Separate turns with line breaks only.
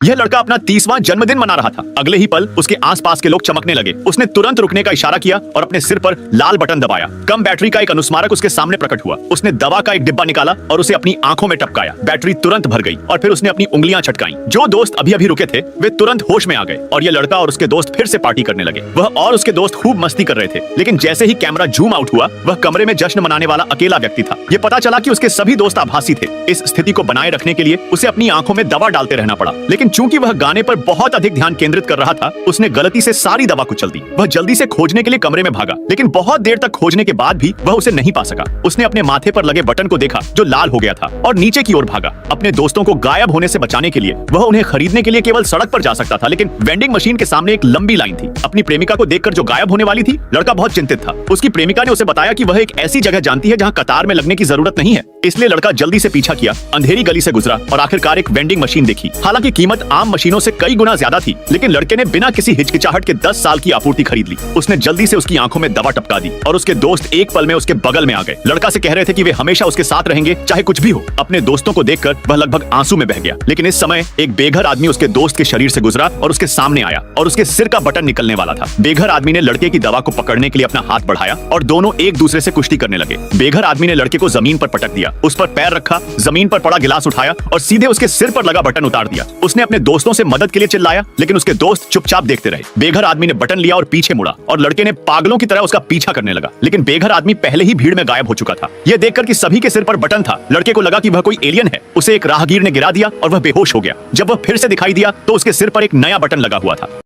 यह लड़का अपना 30वां जन्मदिन मना रहा था। अगले ही पल उसके आसपास के लोग चमकने लगे। उसने तुरंत रुकने का इशारा किया और अपने सिर पर लाल बटन दबाया। कम बैटरी का एक अनुस्मारक उसके सामने प्रकट हुआ। उसने दवा का एक डिब्बा निकाला और उसे अपनी आंखों में टपकाया। बैटरी तुरंत भर गई और फिर उसने अपनी उंगलियां छटकाई। जो दोस्त अभी अभी रुके थे वे तुरंत होश में आ गए और यह लड़का और उसके दोस्त फिर से पार्टी करने लगे। वह और उसके दोस्त खूब मस्ती कर रहे थे, लेकिन जैसे ही कैमरा जूम आउट हुआ वह कमरे में जश्न मनाने वाला अकेला व्यक्ति था। यह पता चला कि उसके सभी दोस्त आभासी थे। इस स्थिति को बनाए रखने के लिए उसे अपनी आंखों में दवा डालते रहना पड़ा, लेकिन चूंकि वह गाने पर बहुत अधिक ध्यान केंद्रित कर रहा था, उसने गलती से सारी दवा कुचल दी। वह जल्दी से खोजने के लिए कमरे में भागा, लेकिन बहुत देर तक खोजने के बाद भी वह उसे नहीं पा सका। उसने अपने माथे पर लगे बटन को देखा जो लाल हो गया था और नीचे की ओर भागा। अपने दोस्तों को गायब होने से बचाने के लिए वह उन्हें खरीदने के लिए केवल सड़क पर जा सकता था, लेकिन वेंडिंग मशीन के सामने एक लंबी लाइन थी। अपनी प्रेमिका को देखकर जो गायब होने वाली थी, लड़का बहुत चिंतित था। उसकी प्रेमिका ने उसे बताया कि वह एक ऐसी जगह जानती है जहां कतार में लगने की जरूरत नहीं है, इसलिए लड़का जल्दी से पीछा किया, अंधेरी गली से गुजरा और आखिरकार एक वेंडिंग मशीन देखी। हालांकि कीमत आम मशीनों से कई गुना ज्यादा थी, लेकिन लड़के ने बिना किसी हिचकिचाहट के 10 साल की आपूर्ति खरीद ली। उसने जल्दी से उसकी आंखों में दवा टपका दी और उसके दोस्त एक पल में उसके बगल में आ गए। लड़का से कह रहे थे कि वे हमेशा उसके साथ रहेंगे चाहे कुछ भी हो। अपने दोस्तों को देखकर वह लगभग आंसू में बह गया, लेकिन इस समय एक बेघर आदमी उसके दोस्त के शरीर से गुजरा और उसके सामने आया और उसके सिर का बटन निकलने वाला था। बेघर आदमी ने लड़के की दवा को पकड़ने के लिए अपना हाथ बढ़ाया और दोनों एक दूसरे से कुश्ती करने लगे। बेघर आदमी ने लड़के को जमीन पर पटक दिया, उस पर पैर रखा, जमीन पर पड़ा गिलास उठाया और सीधे उसके सिर पर लगा बटन उतार दिया। उसने अपने दोस्तों से मदद के लिए चिल्लाया, लेकिन उसके दोस्त चुपचाप देखते रहे। बेघर आदमी ने बटन लिया और पीछे मुड़ा और लड़के ने पागलों की तरह उसका पीछा करने लगा, लेकिन बेघर आदमी पहले ही भीड़ में गायब हो चुका था। यह देखकर कि सभी के सिर पर बटन था, लड़के को लगा कि वह कोई एलियन है। उसे एक राहगीर ने गिरा दिया और वह बेहोश हो गया। जब वह फिर से दिखाई दिया तो उसके सिर पर एक नया बटन लगा हुआ था।